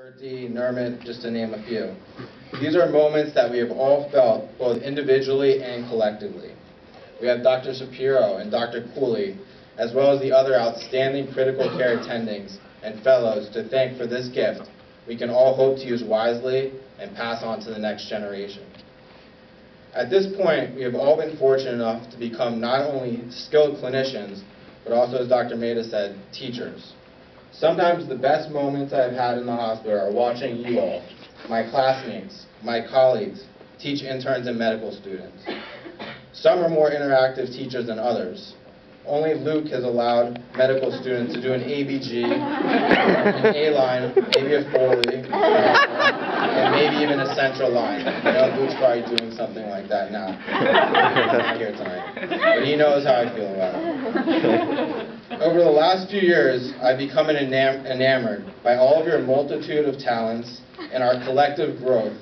Bertie, Nermit, just to name a few. These are moments that we have all felt, both individually and collectively. We have Dr. Shapiro and Dr. Cooley, as well as the other outstanding critical care attendings and fellows to thank for this gift we can all hope to use wisely and pass on to the next generation. At this point, we have all been fortunate enough to become not only skilled clinicians, but also, as Dr. Maida said, teachers. Sometimes the best moments I've had in the hospital are watching you all, my classmates, my colleagues, teach interns and medical students. Some are more interactive teachers than others. Only Luke has allowed medical students to do an ABG, an A-line, maybe a Foley, and maybe even a central line. I know Luke's probably doing something like that now. He's not here tonight. But he knows how I feel about it. Over the last few years, I've become enamored by all of your multitude of talents and our collective growth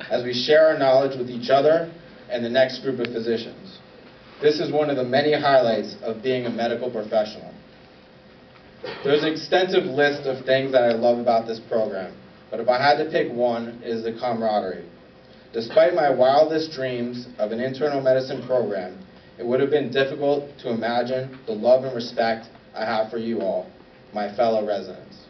as we share our knowledge with each other and the next group of physicians. This is one of the many highlights of being a medical professional. There's an extensive list of things that I love about this program, but if I had to pick one, it is the camaraderie. Despite my wildest dreams of an internal medicine program, it would have been difficult to imagine the love and respect I have for you all, my fellow residents.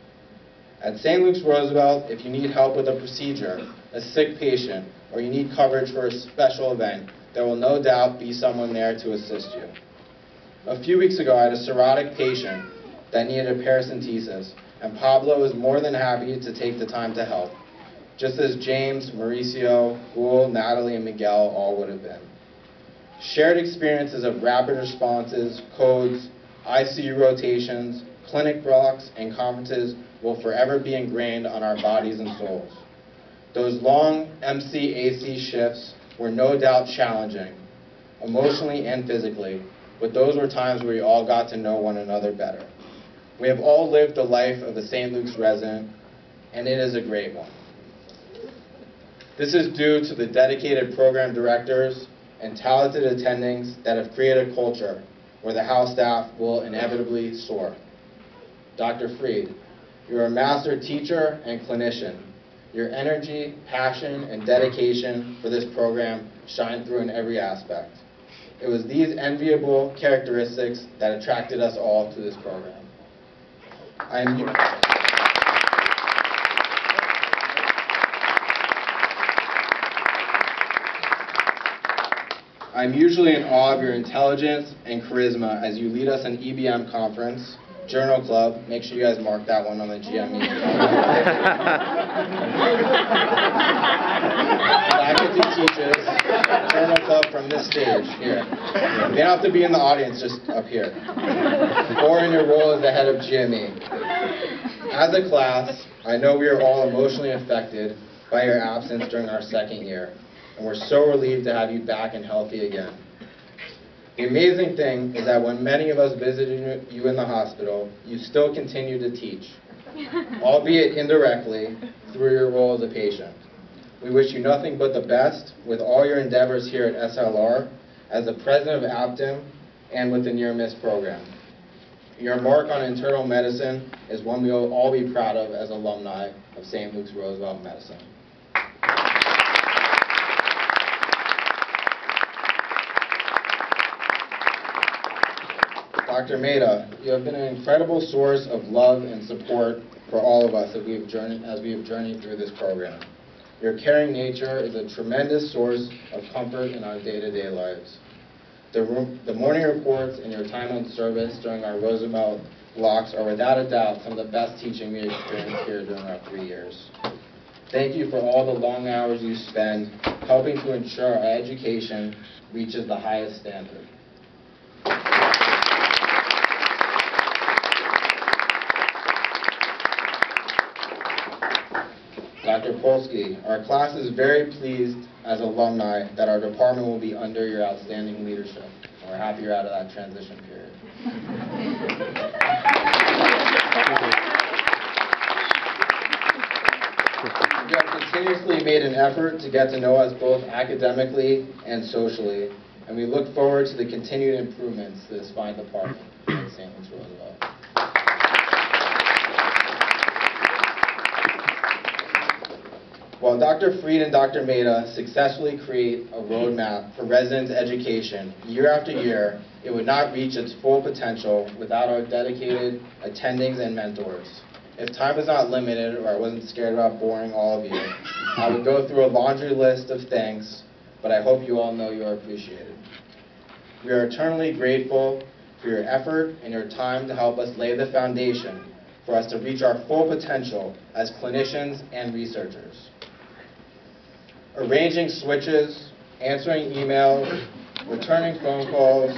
At St. Luke's Roosevelt, if you need help with a procedure, a sick patient, or you need coverage for a special event, there will no doubt be someone there to assist you. A few weeks ago, I had a cirrhotic patient that needed a paracentesis, and Pablo was more than happy to take the time to help, just as James, Mauricio, Gul, Natalie, and Miguel all would have been. Shared experiences of rapid responses, codes, ICU rotations, clinic blocks, and conferences will forever be ingrained on our bodies and souls. Those long MC-AC shifts were no doubt challenging, emotionally and physically, but those were times where we all got to know one another better. We have all lived the life of a St. Luke's resident, and it is a great one. This is due to the dedicated program directors and talented attendings that have created a culture where the house staff will inevitably soar. Dr. Freed, you're a master teacher and clinician. Your energy, passion, and dedication for this program shine through in every aspect. It was these enviable characteristics that attracted us all to this program. I'm usually in awe of your intelligence and charisma as you lead us an EBM conference, Journal Club. Make sure you guys mark that one on the GME. Faculty teaches, Journal Club from this stage, here. You don't have to be in the audience, just up here. Or in your role as the head of GME. As a class, I know we are all emotionally affected by your absence during our second year, and we're so relieved to have you back and healthy again. The amazing thing is that when many of us visited you in the hospital, you still continue to teach, albeit indirectly, through your role as a patient. We wish you nothing but the best with all your endeavors here at SLR, as the president of APTIM, and with the Near Miss program. Your mark on internal medicine is one we will all be proud of as alumni of St. Luke's Roosevelt Medicine. Dr. Maida, you have been an incredible source of love and support for all of us as we have journeyed through this program. Your caring nature is a tremendous source of comfort in our day-to-day lives. The morning reports and your time on service during our Roosevelt blocks are without a doubt some of the best teaching we experienced here during our 3 years. Thank you for all the long hours you spend helping to ensure our education reaches the highest standard. Dr. Polsky, our class is very pleased as alumni that our department will be under your outstanding leadership. We're happy you're out of that transition period. You have continuously made an effort to get to know us both academically and socially, and we look forward to the continued improvements to this fine department at St. Luke's Roosevelt. While Dr. Fried and Dr. Maida successfully create a roadmap for residents' education year after year, it would not reach its full potential without our dedicated attendings and mentors. If time was not limited, or I wasn't scared about boring all of you, I would go through a laundry list of thanks, but I hope you all know you are appreciated. We are eternally grateful for your effort and your time to help us lay the foundation for us to reach our full potential as clinicians and researchers. Arranging switches, answering emails, returning phone calls,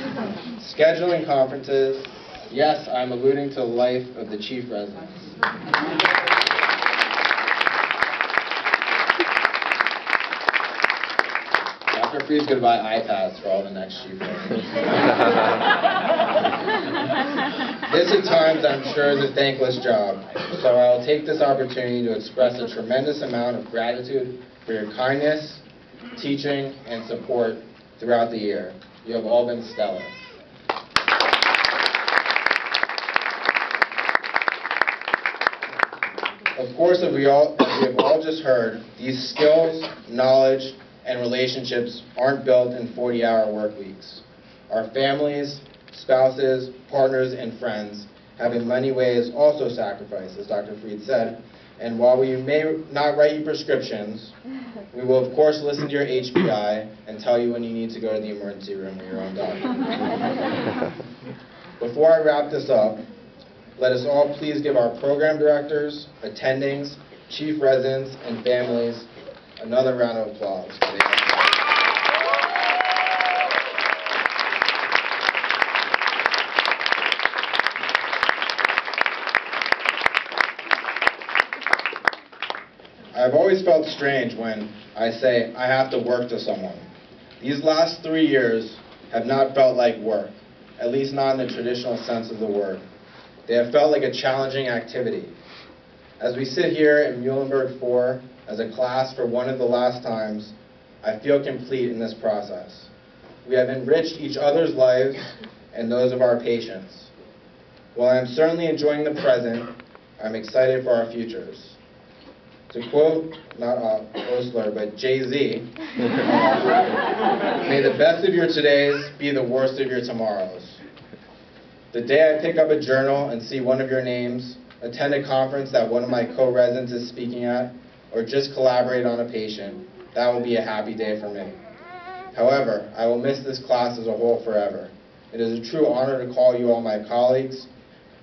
scheduling conferences. Yes, I'm alluding to the life of the chief residents. Dr. Fried's going to buy iPads for all the next chief residents. This at times, I'm sure, is a thankless job, so I'll take this opportunity to express a tremendous amount of gratitude for your kindness, teaching, and support throughout the year. You have all been stellar. Of course, as we have all just heard, these skills, knowledge, and relationships aren't built in 40-hour work weeks. Our families, spouses, partners, and friends have in many ways also sacrificed, as Dr. Fried said, and while we may not write you prescriptions, we will of course listen to your HPI and tell you when you need to go to the emergency room with your own doctor. Before I wrap this up, let us all please give our program directors, attendings, chief residents, and families another round of applause. I've always felt strange when I say I have to work to someone. These last 3 years have not felt like work, at least not in the traditional sense of the word. They have felt like a challenging activity. As we sit here in Muhlenberg 4 as a class for one of the last times, I feel complete in this process. We have enriched each other's lives and those of our patients. While I'm certainly enjoying the present, I'm excited for our futures. To quote, not Osler, but Jay-Z, may the best of your todays be the worst of your tomorrows. The day I pick up a journal and see one of your names, attend a conference that one of my co-residents is speaking at, or just collaborate on a patient, that will be a happy day for me. However, I will miss this class as a whole forever. It is a true honor to call you all my colleagues,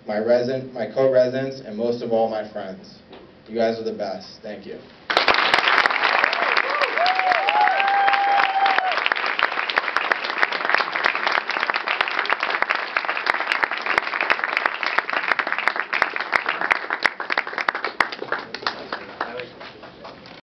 my co-residents, and most of all, my friends. You guys are the best. Thank you.